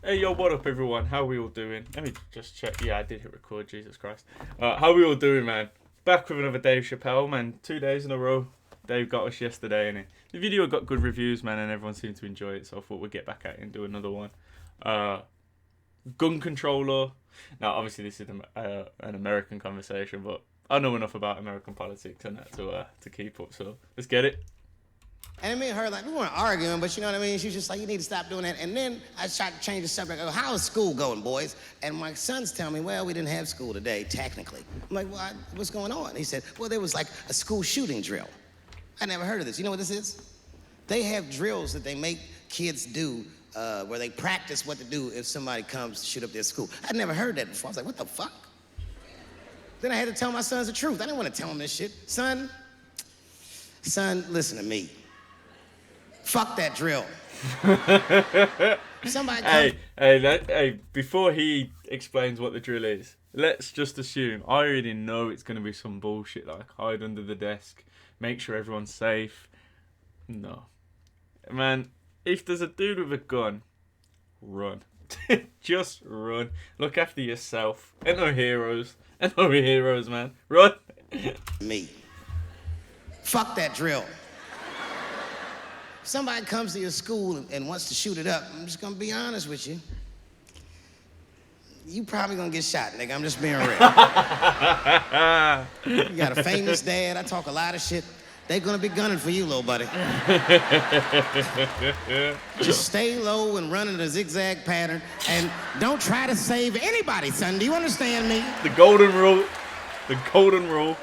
Hey, yo, what up, everyone? How we all doing? Let me just check. Yeah, I did hit record, Jesus Christ. How we all doing, man? Back with another Dave Chappelle, man. 2 days in a row. Dave got us yesterday, and the video got good reviews, man, and everyone seemed to enjoy it, so I thought we'd get back at it and do another one. Uh, Gun control law. Now, obviously, this is an American conversation, but I know enough about American politics and that to keep up, so let's get it. And me and her, like, we weren't arguing, but you know what I mean? She was just like, you need to stop doing that. And then I tried to change the subject. I go, how is school going, boys? And my sons tell me, well, we didn't have school today, technically. I'm like, well, what's going on? He said, well, there was like a school shooting drill. I never heard of this. You know what this is? They have drills that they make kids do where they practice what to do if somebody comes to shoot up their school. I'd never heard that before. I was like, what the fuck? Then I had to tell my sons the truth. I didn't want to tell them this shit. Son, listen to me. Fuck that drill. Somebody come. Hey, before he explains what the drill is, let's just assume, I already know it's going to be some bullshit like hide under the desk, make sure everyone's safe. No. Man, if there's a dude with a gun, run. Just run. Look after yourself. Ain't no heroes. Ain't no heroes, man. Run. Me. Fuck that drill. If somebody comes to your school and wants to shoot it up, I'm just gonna be honest with you. You probably gonna get shot, nigga. I'm just being real. You got a famous dad. I talk a lot of shit. They gonna be gunning for you, little buddy. Just stay low and run in a zigzag pattern, and don't try to save anybody, son. Do you understand me? The golden rule. The golden rule.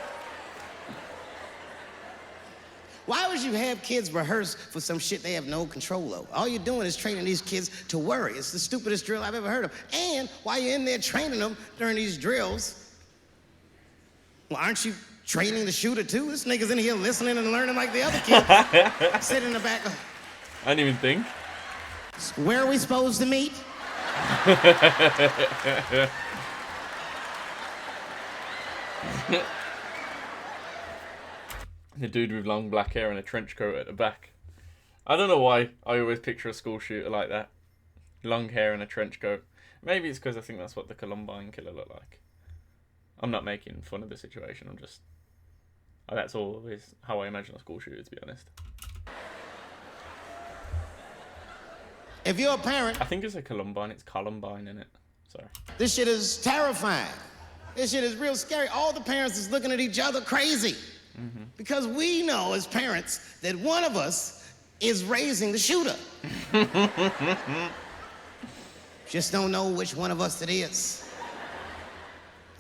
Why would you have kids rehearse for some shit they have no control over? All you're doing is training these kids to worry. It's the stupidest drill I've ever heard of. And while you're in there training them during these drills, well, aren't you training the shooter too? This nigga's in here listening and learning like the other kids. Sit in the back. I didn't even think. Where are we supposed to meet? The dude with long black hair and a trench coat at the back. I don't know why I always picture a school shooter like that. Long hair and a trench coat. Maybe it's because I think that's what the Columbine killer looked like. I'm not making fun of the situation. I'm just... that's always how I imagine a school shooter, to be honest. If you're a parent... I think it's a Columbine. It's Columbine, in it. Sorry. This shit is terrifying. This shit is real scary. All the parents is looking at each other crazy. Mm-hmm. Because we know as parents that one of us is raising the shooter. Just don't know which one of us it is.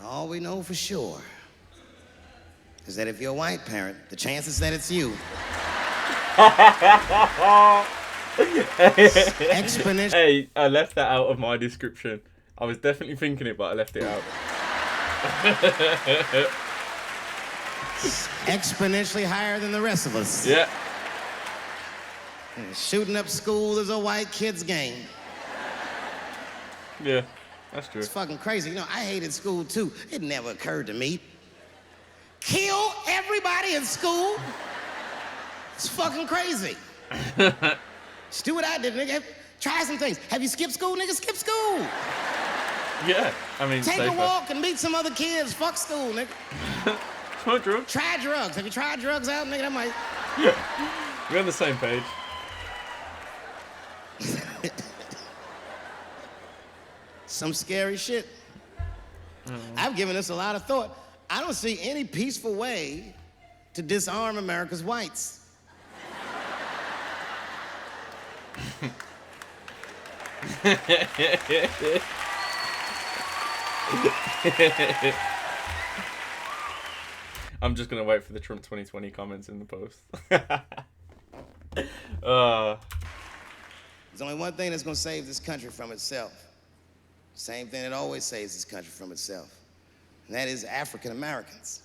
All we know for sure is that if you're a white parent, the chances that it's you exponential. Hey, I left that out of my description. I was definitely thinking it, but I left it out. Exponentially higher than the rest of us. Yeah. And shooting up school is a white kid's game. Yeah, that's true. It's fucking crazy. You know, I hated school too. It never occurred to me. Kill everybody in school? It's fucking crazy. Just do what I did, nigga. Try some things. Have you skipped school, nigga? Skip school. Yeah, I mean, Take safer. a walk and meet some other kids. Fuck school, nigga. Smoke drugs. Try drugs. Have you tried drugs out, nigga? That might... We're on the same page. Some scary shit. I've given this a lot of thought. I don't see any peaceful way to disarm America's whites. I'm just gonna wait for the Trump 2020 comments in the post. There's only one thing that's gonna save this country from itself. Same thing that always saves this country from itself. And that is African Americans.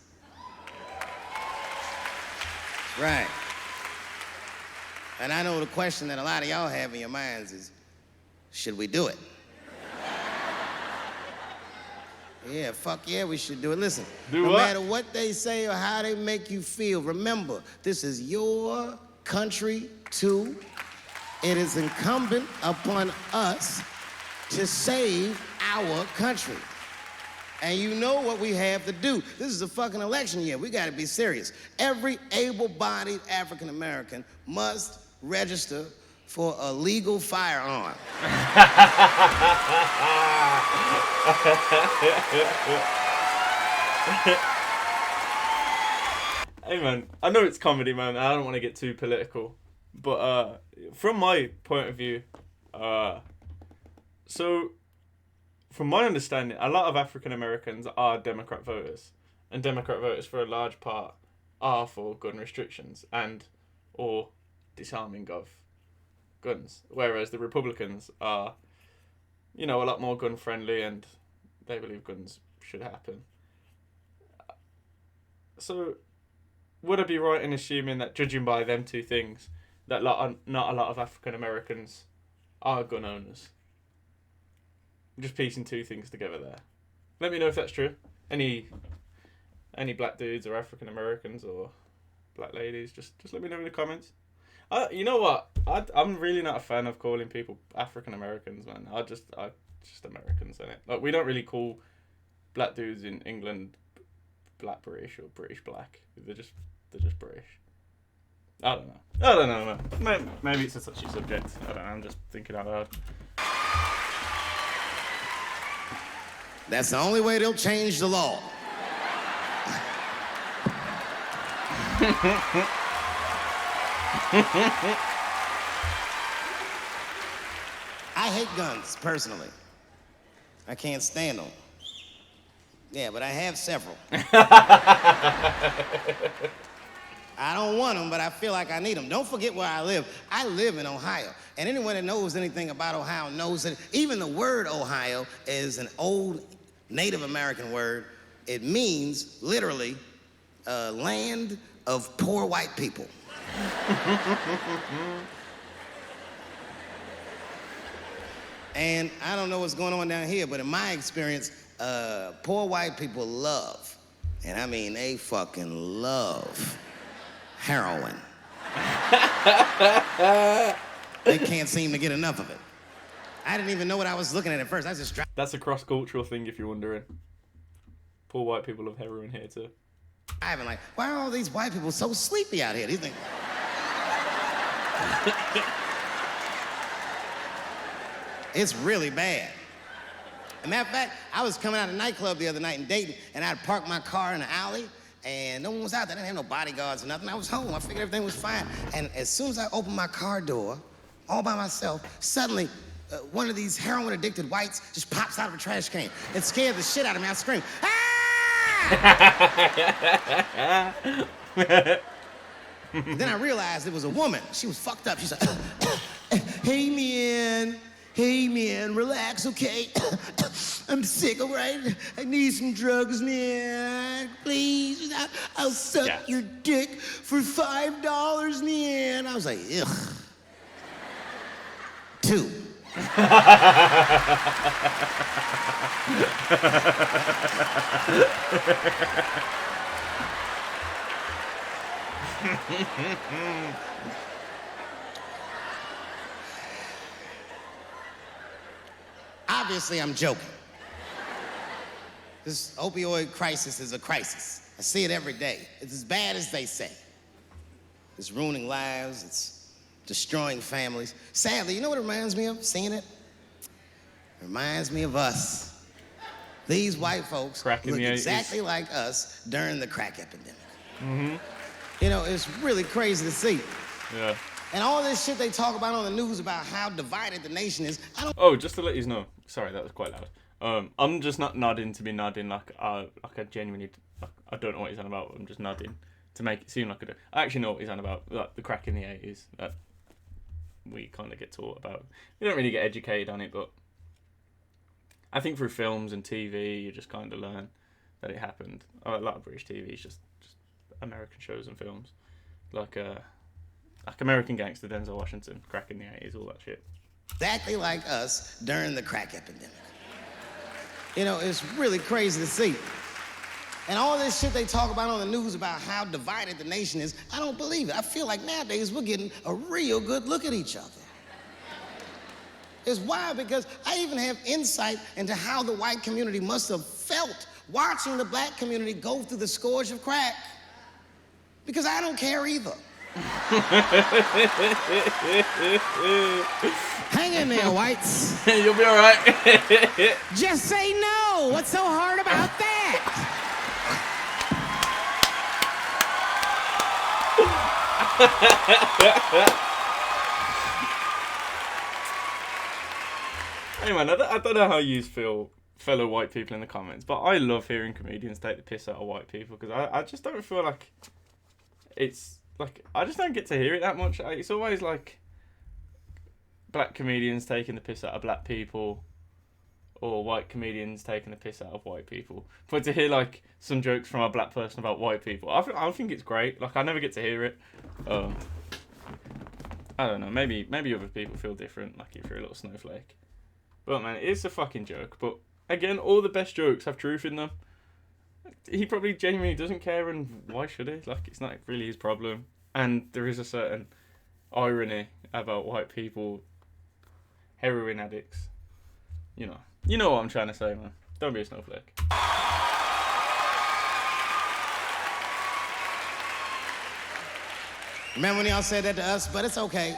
Right. And I know the question that a lot of y'all have in your minds is, should we do it? Yeah, fuck yeah, we should do it. Listen, Do no what? matter what they say or how they make you feel, remember, this is your country too. It is incumbent upon us to save our country. And you know what we have to do. This is a fucking election year. We gotta be serious. Every able-bodied African American must register for a legal firearm. Hey man, I know it's comedy, man. I don't want to get too political, but from my point of view, so from my understanding, a lot of African Americans are Democrat voters, and Democrat voters for a large part are for gun restrictions and or disarming of guns, whereas the Republicans are, a lot more gun friendly and they believe guns should happen. So, would I be right in assuming that, judging by them two things, that not a lot of African Americans are gun owners? I'm just piecing two things together there. Let me know if that's true. Any black dudes or African Americans or black ladies, just let me know in the comments. You know what? I'm really not a fan of calling people African Americans, man. Just Americans, innit? Like, we don't really call black dudes in England black British or British black. They're just British. I don't know, man. Maybe it's a touchy subject. I don't know. I'm just thinking out loud. That's the only way they'll change the law. I hate guns, personally. I can't stand them. Yeah, but I have several. I don't want them, but I feel like I need them. Don't forget where I live. I live in Ohio. And anyone that knows anything about Ohio knows that even the word Ohio is an old Native American word. It means, literally, land of poor white people. And I don't know what's going on down here, but in my experience, poor white people love, and I mean they fucking love, heroin. They can't seem to get enough of it. I didn't even know what I was looking at first. I just dropped. That's a cross-cultural thing, if you're wondering. Poor white people love heroin here too. I've been like, why are all these white people so sleepy out here? These things. It's really bad. As a matter of fact, I was coming out of a nightclub the other night in Dayton, and I'd parked my car in the alley, and no one was out there. I didn't have no bodyguards or nothing. I was home. I figured everything was fine. And as soon as I opened my car door, all by myself, suddenly one of these heroin-addicted whites just pops out of a trash can. It scared the shit out of me. I screamed, ah! Then I realized it was a woman. She was fucked up. She's like, hey, man, relax, okay? I'm sick, all right? I need some drugs, man. Please, I'll suck your dick for $5, man. I was like, ugh. 2. Obviously, I'm joking. This opioid crisis is a crisis. I see it every day. It's as bad as they say. It's ruining lives. It's destroying families. Sadly, you know what it reminds me of, seeing it? It reminds me of us. These white folks look exactly like us during the crack epidemic. Mm-hmm. You know, it's really crazy to see. Yeah. And all this shit they talk about on the news about how divided the nation is, I don't... Oh, just to let you know. Sorry, that was quite loud. I'm just not nodding to be nodding like I genuinely... I don't know what he's on about. I'm just nodding to make it seem like I do. I actually know what he's on about. Like the crack in the 80s. That we kind of get taught about. We don't really get educated on it, but I think through films and TV, you just kind of learn that it happened. A lot of British TV is just American shows and films. Like American Gangster, Denzel Washington, crack in the 80s, all that shit. Exactly like us during the crack epidemic. You know, it's really crazy to see. And all this shit they talk about on the news about how divided the nation is, I don't believe it. I feel like nowadays we're getting a real good look at each other. It's wild because I even have insight into how the white community must have felt watching the black community go through the scourge of crack. Because I don't care either. Hang in there, whites. You'll be all right. Just say no. What's so hard about that? Hey man, I don't know how you feel, fellow white people in the comments, but I love hearing comedians take the piss out of white people because I just don't feel like it's like, I just don't get to hear it that much. It's always like black comedians taking the piss out of black people or white comedians taking the piss out of white people. But to hear like some jokes from a black person about white people, I think it's great. Like, I never get to hear it. I don't know, maybe other people feel different, like if you're a little snowflake. But man, it's a fucking joke. But again, all the best jokes have truth in them. He probably genuinely doesn't care, and why should he? Like, it's not really his problem. And there is a certain irony about white people, heroin addicts. You know what I'm trying to say, man. Don't be a snowflake. Remember when y'all said that to us? But it's okay.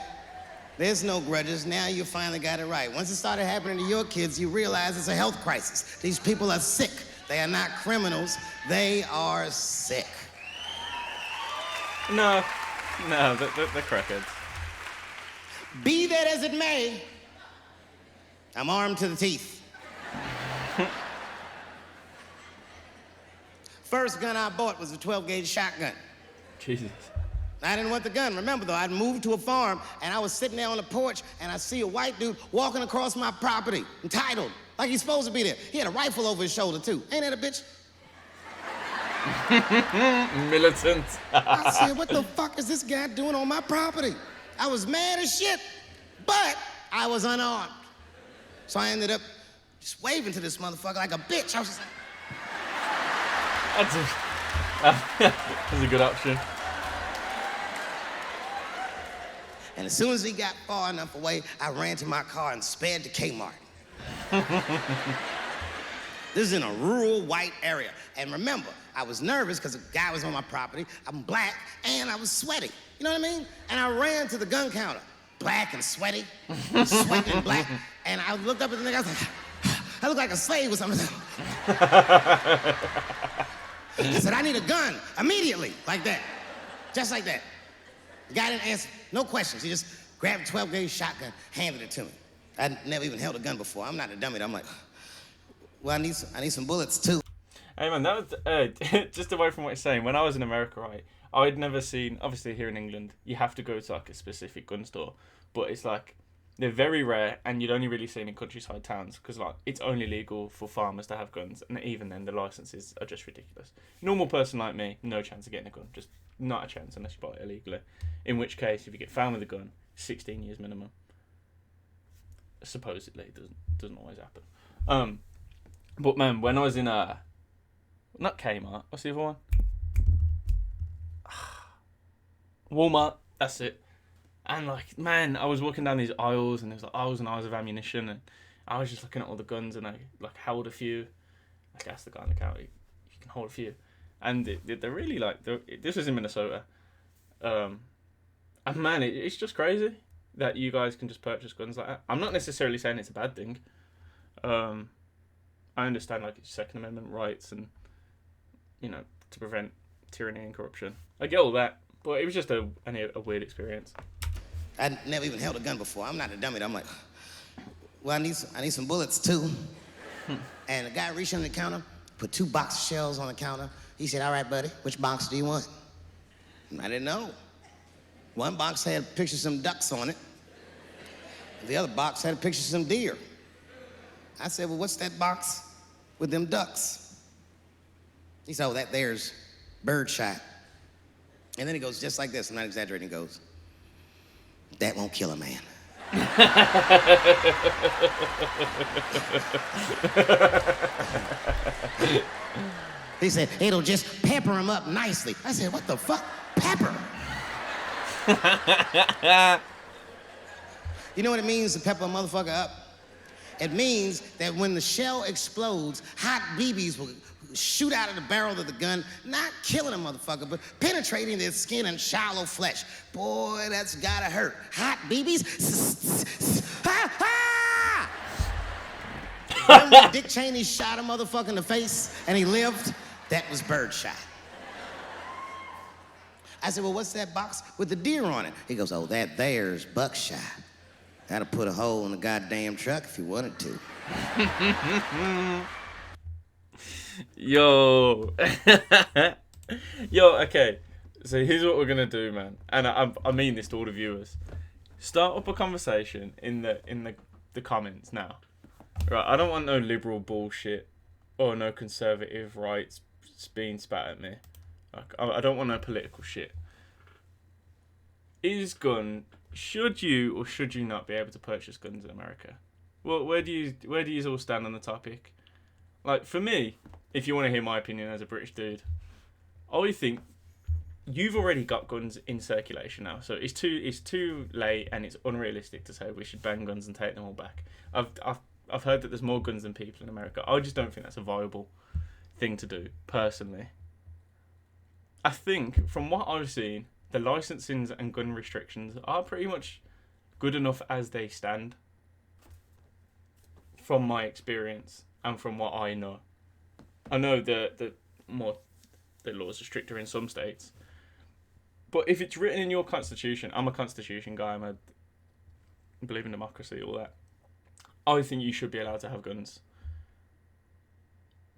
There's no grudges. Now you finally got it right. Once it started happening to your kids, you realize it's a health crisis. These people are sick. They are not criminals. They are sick. No, they're crackheads. Be that as it may, I'm armed to the teeth. First gun I bought was a 12-gauge shotgun. Jesus. I didn't want the gun. Remember, though, I'd moved to a farm, and I was sitting there on the porch, and I see a white dude walking across my property, entitled, like he's supposed to be there. He had a rifle over his shoulder, too. Ain't that a bitch? Militant. I said, what the fuck is this guy doing on my property? I was mad as shit, but I was unarmed. So I ended up just waving to this motherfucker like a bitch. I was just like... That's a good option. And as soon as he got far enough away, I ran to my car and sped to Kmart. This is in a rural white area. And remember, I was nervous because the guy was on my property, I'm black, and I was sweaty. You know what I mean? And I ran to the gun counter, black and sweaty, sweating and black. And I looked up at the nigga, I was like, I look like a slave or something. He said, I need a gun immediately, like that, just like that. The guy didn't answer, no questions. He just grabbed a 12-gauge shotgun, handed it to me. I'd never even held a gun before. I'm not a dummy. I'm like, well, I need some bullets too. Hey man, that was just away from what you're saying. When I was in America, right, I'd never seen. Obviously, here in England, you have to go to like a specific gun store, but it's like they're very rare, and you'd only really see it in countryside towns because like it's only legal for farmers to have guns, and even then, the licenses are just ridiculous. Normal person like me, no chance of getting a gun. Just not a chance unless you buy it illegally. In which case, if you get found with a gun, 16 years minimum. Supposedly, it doesn't always happen. But man, when I was in not Kmart, what's the other one? Walmart, that's it. And like, man, I was walking down these aisles, and there was like aisles and aisles of ammunition, and I was just looking at all the guns, and I like held a few. Like, I asked the guy in the counter, you can hold a few, and they're really like, this was in Minnesota, and man, it's just crazy that you guys can just purchase guns like that. I'm not necessarily saying it's a bad thing. I understand like it's Second Amendment rights and, you know, to prevent tyranny and corruption. I get all that, but it was just a weird experience. I'd never even held a gun before. I'm not a dummy. I'm like, well, I need some bullets too. And the guy reached under the counter, put 2 box shells on the counter. He said, all right, buddy, which box do you want? And I didn't know. One box had pictures of some ducks on it. The other box had a picture of some deer. I said, well, what's that box with them ducks? He said, oh, that there's birdshot. And then he goes just like this, I'm not exaggerating, he goes, that won't kill a man. He said, it'll just pepper him up nicely. I said, what the fuck? Pepper? You know what it means to pepper a motherfucker up? It means that when the shell explodes, hot BBs will shoot out of the barrel of the gun, not killing a motherfucker, but penetrating their skin and shallow flesh. Boy, that's gotta hurt. Hot BBs? Ha ha! Remember when Dick Cheney shot a motherfucker in the face and he lived? That was birdshot. I said, well, what's that box with the deer on it? He goes, oh, that there's buckshot. That'll put a hole in the goddamn truck if you wanted to. Yo. Yo, okay. So here's what we're going to do, man. And I mean this to all the viewers. Start up a conversation in the comments now. Right, I don't want no liberal bullshit or no conservative rights being spat at me. Like, I don't want no political shit. Should you or should you not be able to purchase guns in America? Well, where do you all stand on the topic? Like, for me, if you want to hear my opinion as a British dude, I think you've already got guns in circulation now, so it's too late and it's unrealistic to say we should ban guns and take them all back. I've heard that there's more guns than people in America. I just don't think that's a viable thing to do, personally. I think, from what I've seen, the licensings and gun restrictions are pretty much good enough as they stand. From my experience and from what I know. I know the laws are stricter in some states. But if it's written in your constitution, I'm a constitution guy, I believe in democracy, all that. I think you should be allowed to have guns.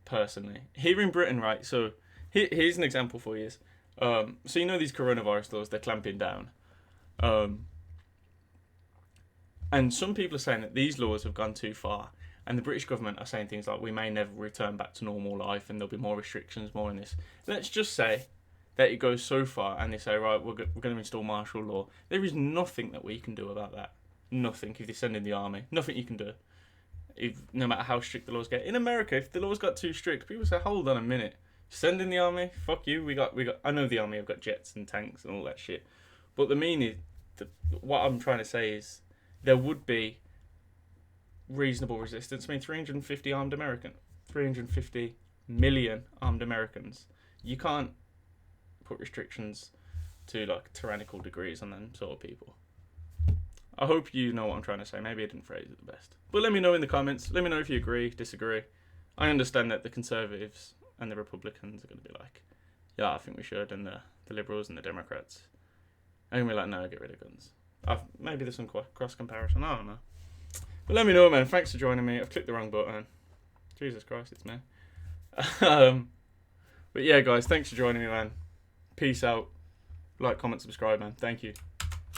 Personally. Here in Britain, right, so here's an example for you. So you know these coronavirus laws, they're clamping down. And some people are saying that these laws have gone too far. And the British government are saying things like, we may never return back to normal life and there'll be more restrictions, more in this. Let's just say that it goes so far and they say, right, we're going to install martial law. There is nothing that we can do about that. Nothing. If they send in the army, nothing you can do. No matter how strict the laws get. In America, if the laws got too strict, people say, hold on a minute. Send in the army, fuck you. We got. I know the army have got jets and tanks and all that shit. But the meaning, what I'm trying to say is, there would be reasonable resistance. I mean, 350 million armed Americans. You can't put restrictions to like tyrannical degrees on them sort of people. I hope you know what I'm trying to say. Maybe I didn't phrase it the best. But let me know in the comments. Let me know if you agree, disagree. I understand that the Conservatives and the Republicans are going to be like, yeah, I think we should, and the Liberals and the Democrats are going to be like, no, get rid of guns. Maybe there's some cross comparison. I don't know. But let me know, man. Thanks for joining me. I've clicked the wrong button. Jesus Christ, it's me. But yeah, guys, thanks for joining me, man. Peace out. Like, comment, subscribe, man. Thank you.